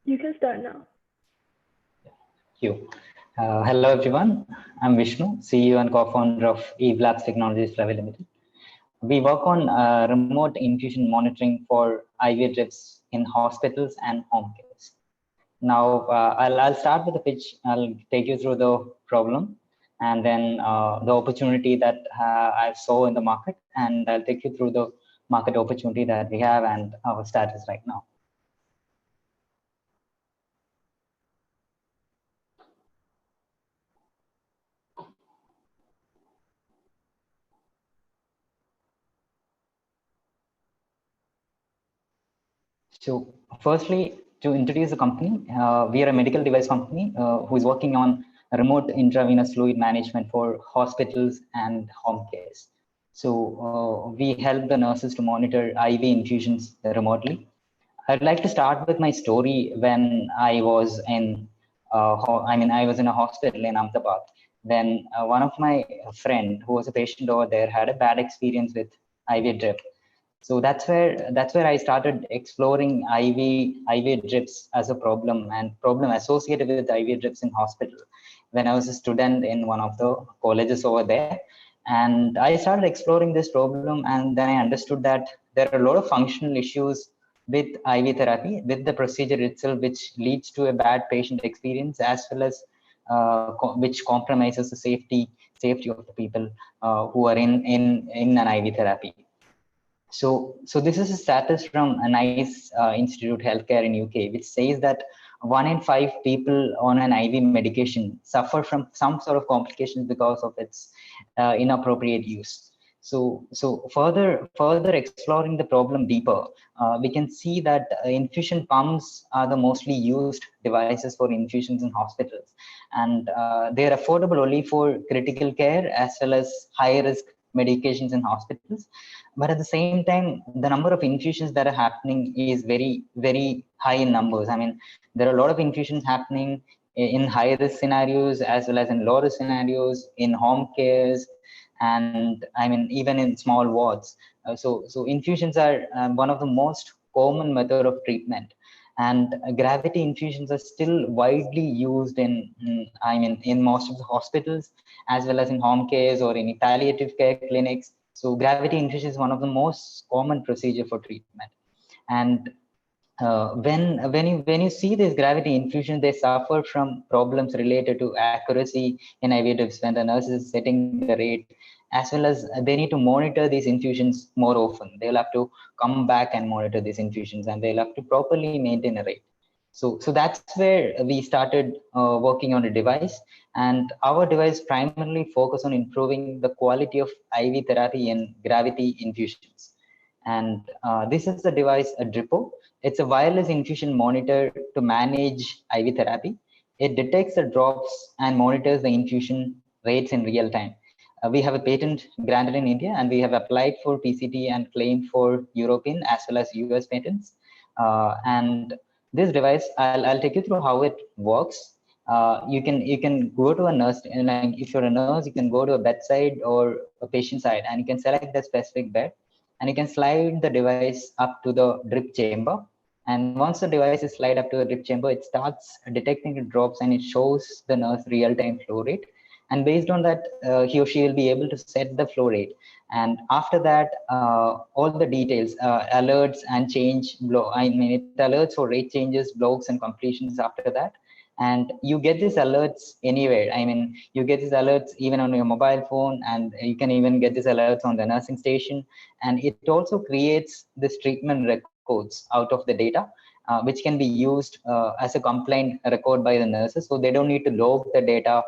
You can start now. Thank you. Hello, everyone. I'm Vishnu, CEO and co-founder of Evelabs Technologies Private Limited. We work on remote infusion monitoring for IV drips in hospitals and home cares. Now, I'll start with the pitch. I'll take you through the problem and then the opportunity that I saw in the market, and I'll take you through the market opportunity that we have and our status right now. So firstly, to introduce the company, we are a medical device company who is working on remote intravenous fluid management for hospitals and home cares. So we help the nurses to monitor IV infusions remotely. I'd like to start with my story when I was in, I was in a hospital in Ahmedabad. Then one of my friend who was a patient over there had a bad experience with IV drip. So that's where I started exploring IV drips as a problem and problem associated with IV drips in hospital when I was a student in one of the colleges over there. And I started exploring this problem, and then I understood that there are a lot of functional issues with IV therapy, with the procedure itself, which leads to a bad patient experience, as well as which compromises the safety of the people who are in an IV therapy. So this is a status from a nice institute healthcare in UK, which says that 1 in 5 people on an IV medication suffer from some sort of complications because of its inappropriate use. So further exploring the problem deeper, we can see that infusion pumps are the mostly used devices for infusions in hospitals, and they are affordable only for critical care as well as high risk medications in hospitals. But at the same time, the number of infusions that are happening is very, very high in numbers. I mean, there are a lot of infusions happening in high risk scenarios as well as in low risk scenarios, in home cares, and I mean, even in small wards. So infusions are one of the most common method of treatment. And gravity infusions are still widely used in most of the hospitals, as well as in home cares or in palliative care clinics. So gravity infusion is one of the most common procedure for treatment. And when you see this gravity infusion, they suffer from problems related to accuracy in IV drips when the nurse is setting the rate, as well as they need to monitor these infusions more often. They'll have to come back and monitor these infusions, and they'll have to properly maintain a rate. So that's where we started working on a device, and our device primarily focus on improving the quality of IV therapy in gravity infusions. And this is the device, a dripo. It's a wireless infusion monitor to manage IV therapy. It detects the drops and monitors the infusion rates in real time. We have a patent granted in India, and we have applied for PCT and claimed for European as well as US patents. And this device, I'll take you through how it works. You can go to a nurse, and like if you're a nurse, you can go to a bedside or a patient side, and you can select the specific bed, and you can slide the device up to the drip chamber. And once the device is slide up to the drip chamber, it starts detecting the drops, and it shows the nurse real-time flow rate. And based on that, he or she will be able to set the flow rate. And after that, all the details, alerts and change, it alerts for rate changes, blocks and completions after that. And you get these alerts anywhere. I mean, you get these alerts even on your mobile phone, and you can even get these alerts on the nursing station. And it also creates this treatment records out of the data, which can be used as a complaint record by the nurses. So they don't need to log the data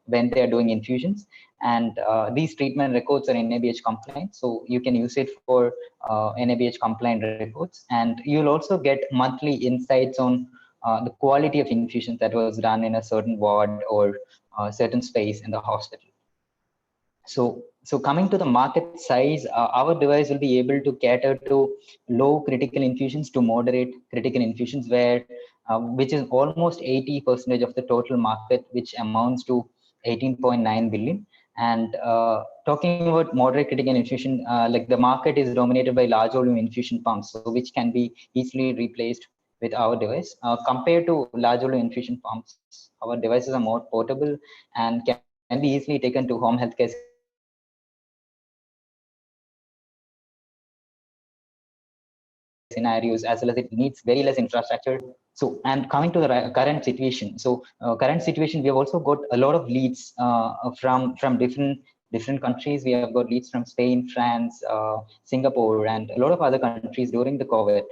when they are doing infusions. And these treatment records are NABH compliant. So you can use it for NABH compliant records. And you'll also get monthly insights on the quality of infusions that was done in a certain ward or certain space in the hospital. So coming to the market size, our device will be able to cater to low critical infusions to moderate critical infusions, where which is almost 80% of the total market, which amounts to 18.9 billion. And talking about moderate critical infusion, like the market is dominated by large volume infusion pumps, so which can be easily replaced with our device. Compared to large volume infusion pumps, our devices are more portable and can be easily taken to home healthcare scenarios, as well as it needs very less infrastructure. So, and coming to the current situation, current situation, we have also got a lot of leads from different countries. We have got leads from Spain, France, Singapore, and a lot of other countries during the COVID,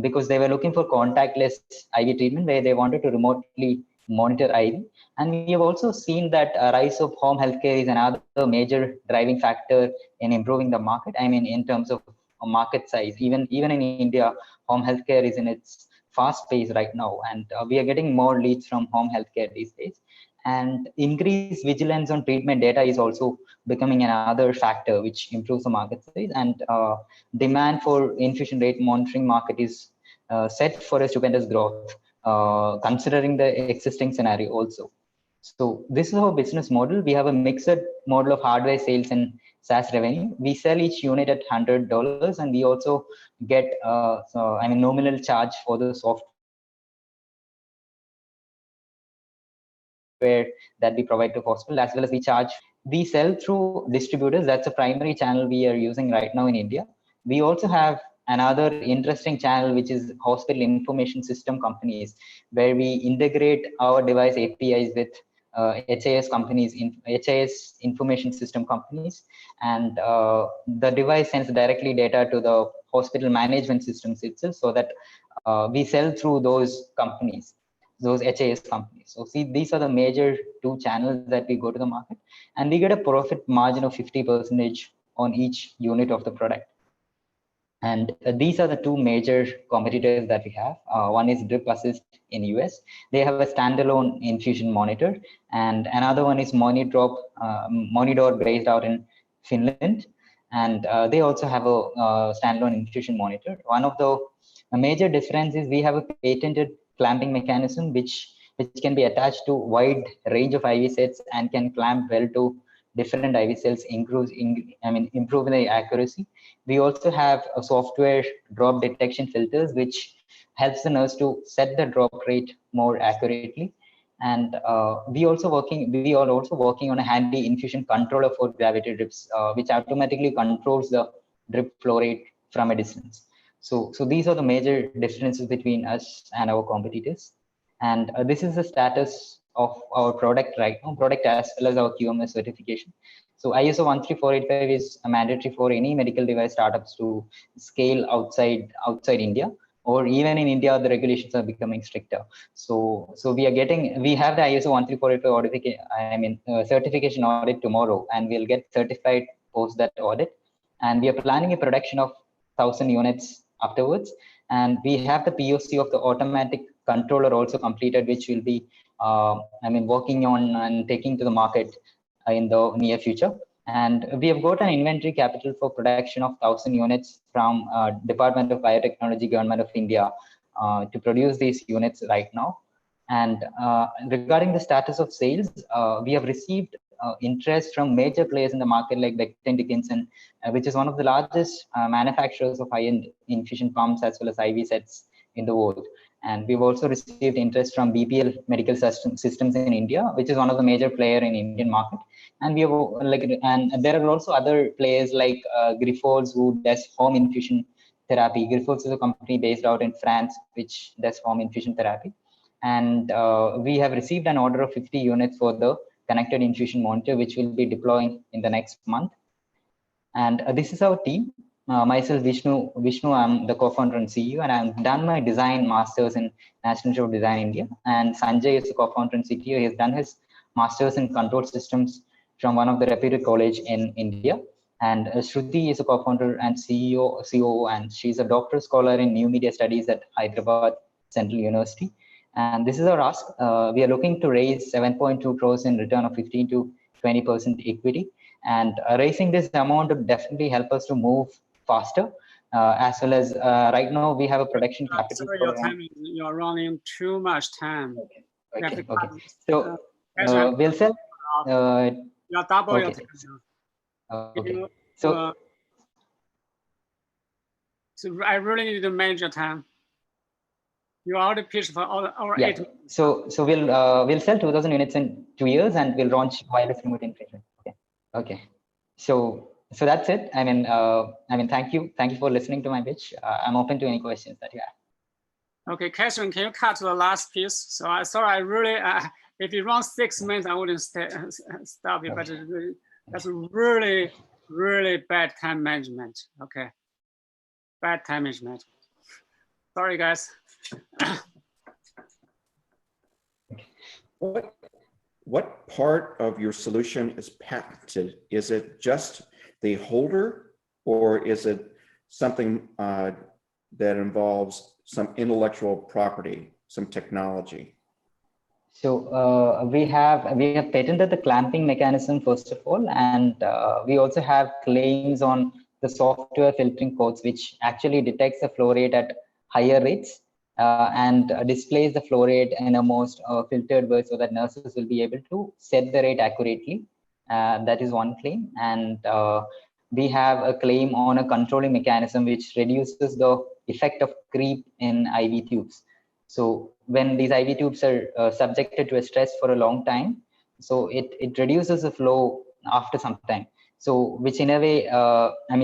because they were looking for contactless IV treatment where they wanted to remotely monitor IV. And we have also seen that rise of home healthcare is another major driving factor in improving the market. I mean, in terms of market size, even in India, home healthcare is in its fast pace right now, and we are getting more leads from home healthcare these days. And increased vigilance on treatment data is also becoming another factor which improves the market size. And demand for infusion rate monitoring market is set for a stupendous growth, considering the existing scenario also. So this is our business model. We have a mixed model of hardware sales and SaaS revenue. We sell each unit at $100, and we also get nominal charge for the software that we provide to hospital, as well as we charge. We sell through distributors. That's a primary channel we are using right now in India. We also have another interesting channel, which is hospital information system companies, where we integrate our device APIs with HIS companies, HIS information system companies, and the device sends directly data to the hospital management systems itself, so that we sell through those companies, those HIS companies. So see, these are the major two channels that we go to the market, and we get a profit margin of 50% on each unit of the product. And these are the two major competitors that we have. One is Drip Assist in US. They have a standalone infusion monitor, and another one is Monidor based out in Finland. And they also have a standalone infusion monitor. One of the major differences, we have a patented clamping mechanism which can be attached to wide range of IV sets and can clamp well to different IV cells, improving the accuracy. We also have a software drop detection filters, which helps the nurse to set the drop rate more accurately. And we are also working on a handy infusion controller for gravity drips, which automatically controls the drip flow rate from a distance. So these are the major differences between us and our competitors. And this is the status of our product right now, product as well as our QMS certification. So ISO 13485 is mandatory for any medical device startups to scale outside India, or even in India, the regulations are becoming stricter. So we have the ISO 13485 certification audit tomorrow, and we'll get certified post that audit. And we are planning a production of 1,000 units afterwards. And we have the POC of the automatic controller also completed, which will be working on and taking to the market in the near future. And we have got an inventory capital for production of 1,000 units from Department of Biotechnology, Government of India, to produce these units right now. And regarding the status of sales, we have received interest from major players in the market like Becton Dickinson, which is one of the largest manufacturers of high-end infusion pumps as well as IV sets in the world. And we've also received interest from BPL Medical Systems in India, which is one of the major player in Indian market. And we have and there are also other players like Grifols, who does home infusion therapy. Grifols is a company based out in France, which does home infusion therapy. And we have received an order of 50 units for the connected infusion monitor, which will be deploying in the next month. And this is our team. Myself, Vishnu, I'm the co-founder and CEO, and I've done my design masters in National Institute of Design India. And Sanjay is the co-founder and CTO. He has done his masters in control systems from one of the reputed college in India. And Sruthy is a co-founder and COO, and she's a doctoral scholar in new media studies at Hyderabad Central University. And this is our ask. We are looking to raise 7.2 crores in return of 15 to 20% equity. And raising this amount would definitely help us to move faster, as well as right now we have a production capital. Sorry, you're running too much time. Okay. So we'll sell. You're double your time. Okay. So I really need to manage your time. You already pitched for our Yeah. 8 months. So we'll sell 2,000 units in 2 years, and we'll launch wireless remote infusion. Okay. Okay. So that's it. I mean, thank you for listening to my pitch. I'm open to any questions that you have. Okay, Catherine, can you cut to the last piece? So I really, if you run 6 minutes, I wouldn't stop you, but that's really, really bad time management. Okay, bad time management. Sorry, guys. What part of your solution is patented? Is it just the holder, or is it something that involves some intellectual property, some technology? So we have patented the clamping mechanism first of all, and we also have claims on the software filtering codes, which actually detects the flow rate at higher rates and displays the flow rate in a most filtered way, so that nurses will be able to set the rate accurately. That is one claim, and we have a claim on a controlling mechanism which reduces the effect of creep in IV tubes. So when these IV tubes are subjected to a stress for a long time, so it reduces the flow after some time. So which in a way,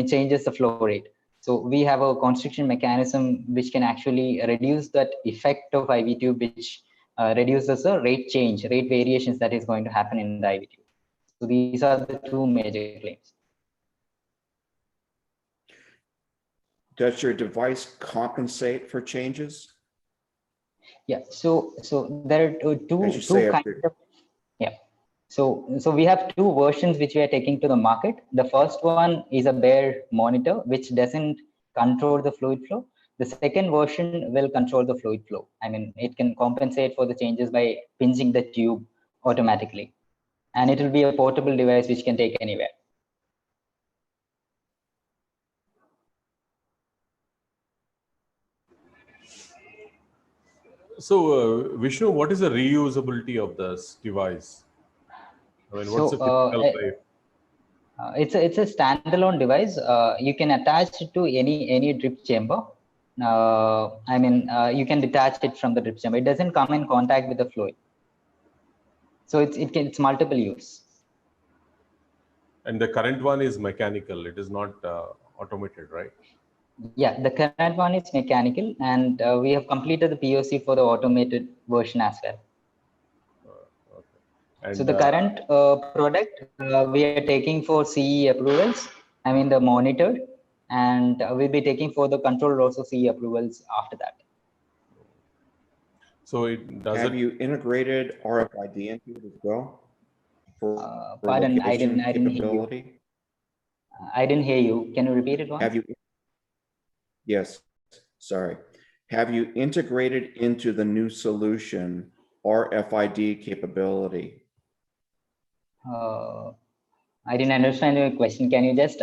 changes the flow rate. So we have a constriction mechanism which can actually reduce that effect of IV tube, which reduces the rate variations that is going to happen in the IV tube. So these are the two major claims. Does your device compensate for changes? Yeah, so there are two kinds of, yeah. So we have two versions which we are taking to the market. The first one is a bare monitor, which doesn't control the fluid flow. The second version will control the fluid flow. I mean, it can compensate for the changes by pinching the tube automatically. And it will be a portable device which can take anywhere. So Vishnu, what is the reusability of this device? I mean, what's the typical life? It's a standalone device. You can attach it to any drip chamber. You can detach it from the drip chamber. It doesn't come in contact with the fluid. So it's multiple use. And the current one is mechanical. It is not automated, right? Yeah, the current one is mechanical, and we have completed the POC for the automated version as well. Okay. And, so the current product we are taking for CE approvals. I mean the monitored, and we'll be taking for the controller also CE approvals after that. So have you integrated RFID into it as well? Pardon, I didn't hear you. I didn't hear you. Can you repeat it once? Have you? Yes, sorry. Have you integrated into the new solution RFID capability? I didn't understand your question. Can you just